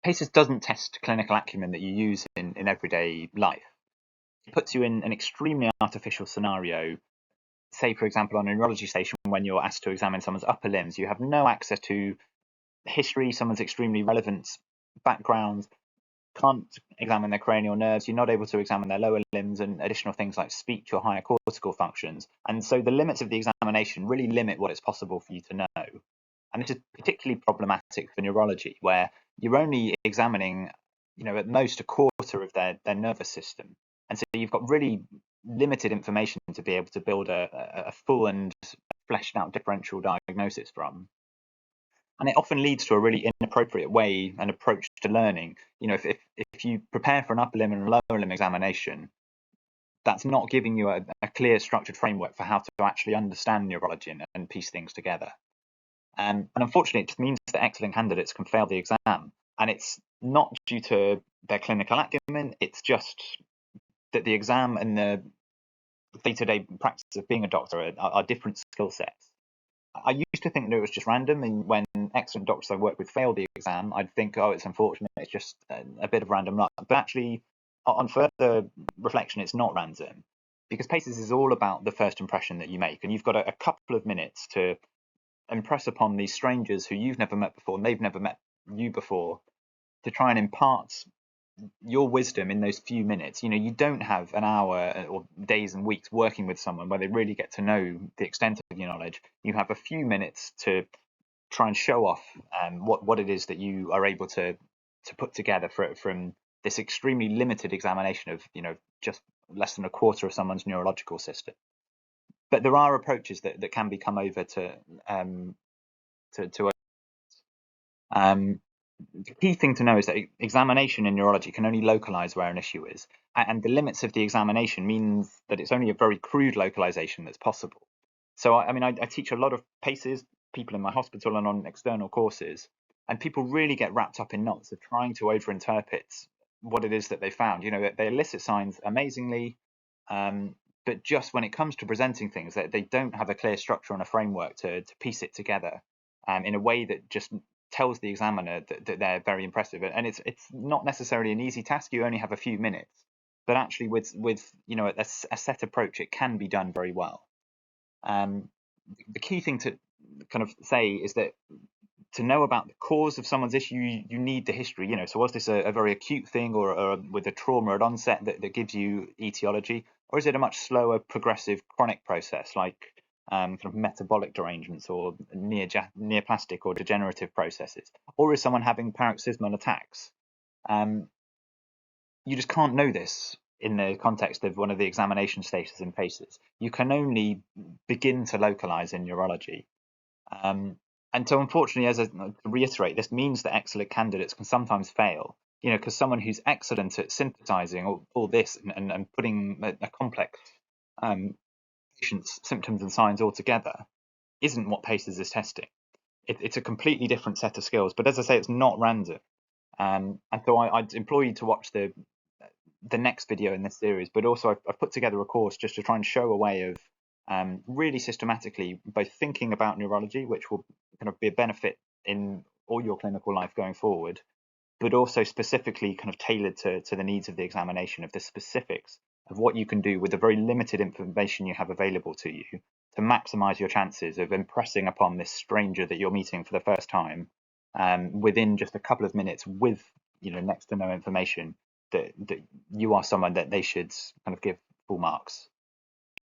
PACES doesn't test clinical acumen that you use in everyday life. It puts you in an extremely artificial scenario. Say, for example, on a neurology station, when you're asked to examine someone's upper limbs, you have no access to history, someone's extremely relevant background, can't examine their cranial nerves, you're not able to examine their lower limbs and additional things like speech or higher cortical functions. And so the limits of the examination really limit what it's possible for you to know. And this is particularly problematic for neurology, where you're only examining, at most a quarter of their nervous system. And so you've got really limited information to be able to build a full and fleshed out differential diagnosis from. And it often leads to a really inappropriate way and approach to learning. If you prepare for an upper limb and lower limb examination, that's not giving you a clear structured framework for how to actually understand neurology and piece things together. And unfortunately, it just means that excellent candidates can fail the exam. And it's not due to their clinical acumen, it's just that the exam and the day-to-day practice of being a doctor are different skill sets. I used to think that it was just random, and when excellent doctors I work with fail the exam, I'd think, oh, it's unfortunate, it's just a bit of random luck. But actually, on further reflection, it's not random, because PACES is all about the first impression that you make, and you've got a couple of minutes to impress upon these strangers who you've never met before and they've never met you before, to try and impart your wisdom in those few minutes. You don't have an hour or days and weeks working with someone where they really get to know the extent of your knowledge. You have a few minutes to try and show off what it is that you are able to put together from this extremely limited examination of just less than a quarter of someone's neurological system. But there are approaches that can be come over to the key thing to know is that examination in neurology can only localize where an issue is, and the limits of the examination means that it's only a very crude localization that's possible. So I teach a lot of PACEs, people in my hospital and on external courses, and people really get wrapped up in knots of trying to overinterpret what it is that they found. They elicit signs amazingly, but just when it comes to presenting things, they don't have a clear structure and a framework to piece it together in a way that just tells the examiner that they're very impressive. And it's not necessarily an easy task. You only have a few minutes, but actually with a set approach, it can be done very well. The key thing to kind of say is that to know about the cause of someone's issue, you need the history. So was this a very acute thing or with a trauma at onset that gives you etiology, or is it a much slower, progressive, chronic process like kind of metabolic derangements or neoplastic or degenerative processes? Or is someone having paroxysmal attacks? You just can't know this in the context of one of the examination stages in PACES. You can only begin to localize in neurology. And so unfortunately, as I reiterate, this means that excellent candidates can sometimes fail, because someone who's excellent at synthesizing all this and putting a complex patient's symptoms and signs all together isn't what PACES is testing. It's a completely different set of skills. But as I say, it's not random. And so I'd implore you to watch the next video in this series, but also I've put together a course just to try and show a way of really systematically both thinking about neurology, which will kind of be a benefit in all your clinical life going forward, but also specifically kind of tailored to the needs of the examination, of the specifics of what you can do with the very limited information you have available to you to maximize your chances of impressing upon this stranger that you're meeting for the first time within just a couple of minutes with next to no information that you are someone that they should kind of give full marks.